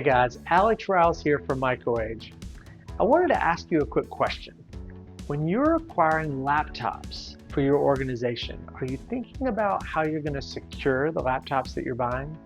Hey guys, Alex Rouse here from MicroAge. I wanted to ask you a quick question. When you're acquiring laptops for your organization, are you thinking about how you're going to secure the laptops that you're buying?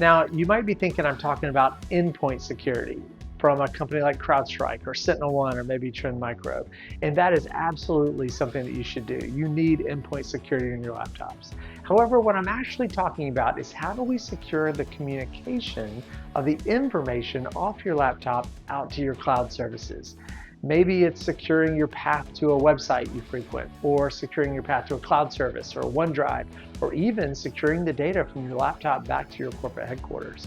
Now, you might be thinking I'm talking about endpoint security from a company like CrowdStrike or SentinelOne or maybe Trend Micro. And that is absolutely something that you should do. You need endpoint security in your laptops. However, what I'm actually talking about is how do we secure the communication of the information off your laptop out to your cloud services. Maybe it's securing your path to a website you frequent, or securing your path to a cloud service or OneDrive, or even securing the data from your laptop back to your corporate headquarters.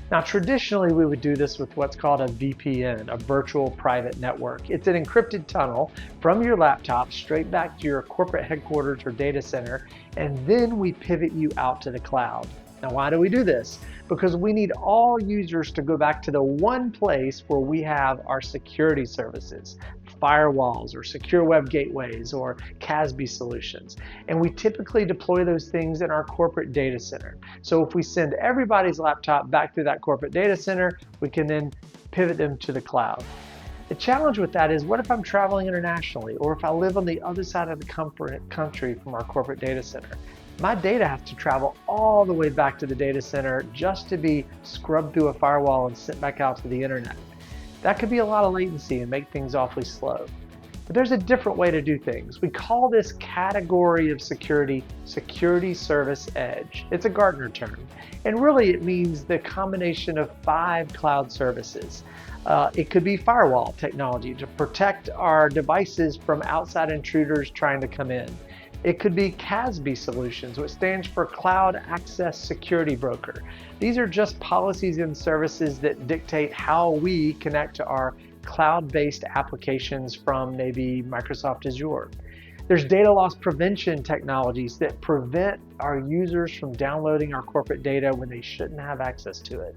Now, traditionally, we would do this with what's called a VPN, a virtual private network. It's an encrypted tunnel from your laptop straight back to your corporate headquarters or data center, and then we pivot you out to the cloud. Now, why do we do this? Because we need all users to go back to the one place where we have our security services, firewalls or secure web gateways or CASB solutions. And we typically deploy those things in our corporate data center. So if we send everybody's laptop back to that corporate data center, we can then pivot them to the cloud. The challenge with that is, what if I'm traveling internationally, or if I live on the other side of the country from our corporate data center? My data has to travel all the way back to the data center just to be scrubbed through a firewall and sent back out to the internet. That could be a lot of latency and make things awfully slow. But there's a different way to do things. We call this category of security Security Service Edge. It's a Gartner term, and really it means the combination of 5 cloud services. It could be firewall technology to protect our devices from outside intruders trying to come in. It could be CASB solutions, which stands for Cloud Access Security Broker. These are just policies and services that dictate how we connect to our cloud-based applications from maybe Microsoft Azure. There's data loss prevention technologies that prevent our users from downloading our corporate data when they shouldn't have access to it.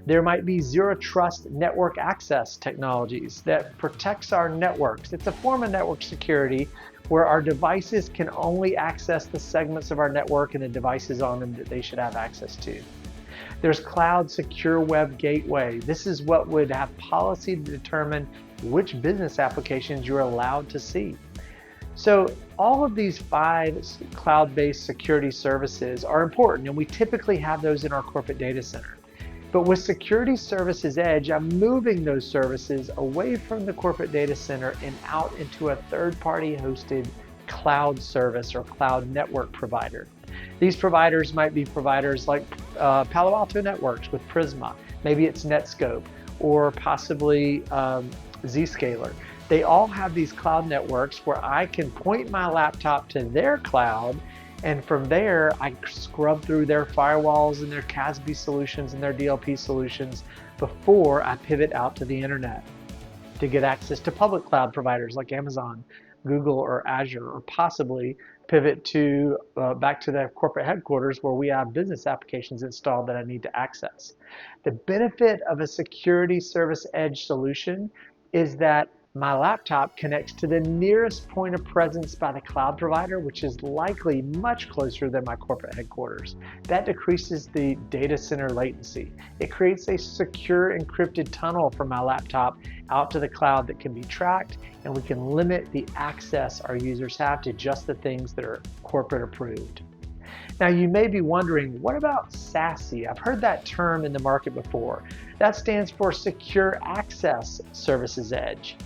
There might be zero trust network access technologies that protects our networks. It's a form of network security where our devices can only access the segments of our network and the devices on them that they should have access to. There's Cloud Secure Web Gateway. This is what would have policy to determine which business applications you're allowed to see. So all of these 5 cloud-based security services are important, and we typically have those in our corporate data center. But with Security Services Edge, I'm moving those services away from the corporate data center and out into a third-party hosted cloud service or cloud network provider. These providers might be providers like Palo Alto Networks with Prisma. Maybe it's Netscope or possibly Zscaler. They all have these cloud networks where I can point my laptop to their cloud, and from there, I scrub through their firewalls and their CASB solutions and their DLP solutions before I pivot out to the internet to get access to public cloud providers like Amazon, Google, or Azure, or possibly pivot to back to their corporate headquarters where we have business applications installed that I need to access. The benefit of a Security Service Edge solution is that my laptop connects to the nearest point of presence by the cloud provider, which is likely much closer than my corporate headquarters. That decreases the data center latency. It creates a secure encrypted tunnel from my laptop out to the cloud that can be tracked, and we can limit the access our users have to just the things that are corporate approved. Now, you may be wondering, what about SASE? I've heard that term in the market before. That stands for Secure Access Services Edge.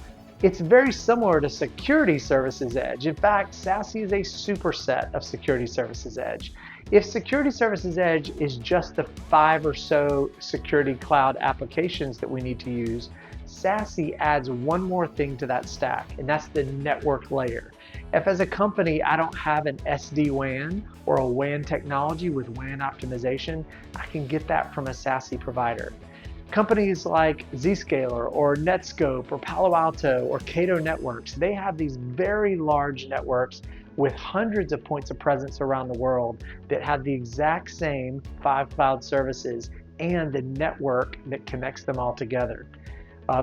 It's very similar to Security Services Edge. In fact, SASE is a superset of Security Services Edge. If Security Services Edge is just the 5 or so security cloud applications that we need to use, SASE adds one more thing to that stack, and that's the network layer. If as a company I don't have an SD-WAN or a WAN technology with WAN optimization, I can get that from a SASE provider. Companies like Zscaler or Netscope or Palo Alto or Cato Networks, they have these very large networks with hundreds of points of presence around the world that have the exact same 5 cloud services and the network that connects them all together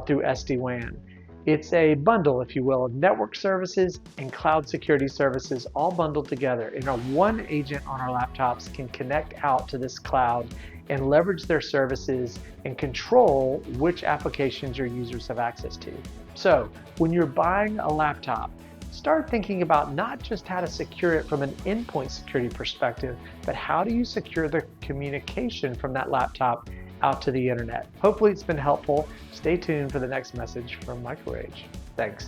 through SD-WAN. It's a bundle, if you will, of network services and cloud security services all bundled together. And our one agent on our laptops can connect out to this cloud and leverage their services and control which applications your users have access to. So when you're buying a laptop, start thinking about not just how to secure it from an endpoint security perspective, but how do you secure the communication from that laptop out to the internet. Hopefully it's been helpful. Stay tuned for the next message from MicroAge. Thanks.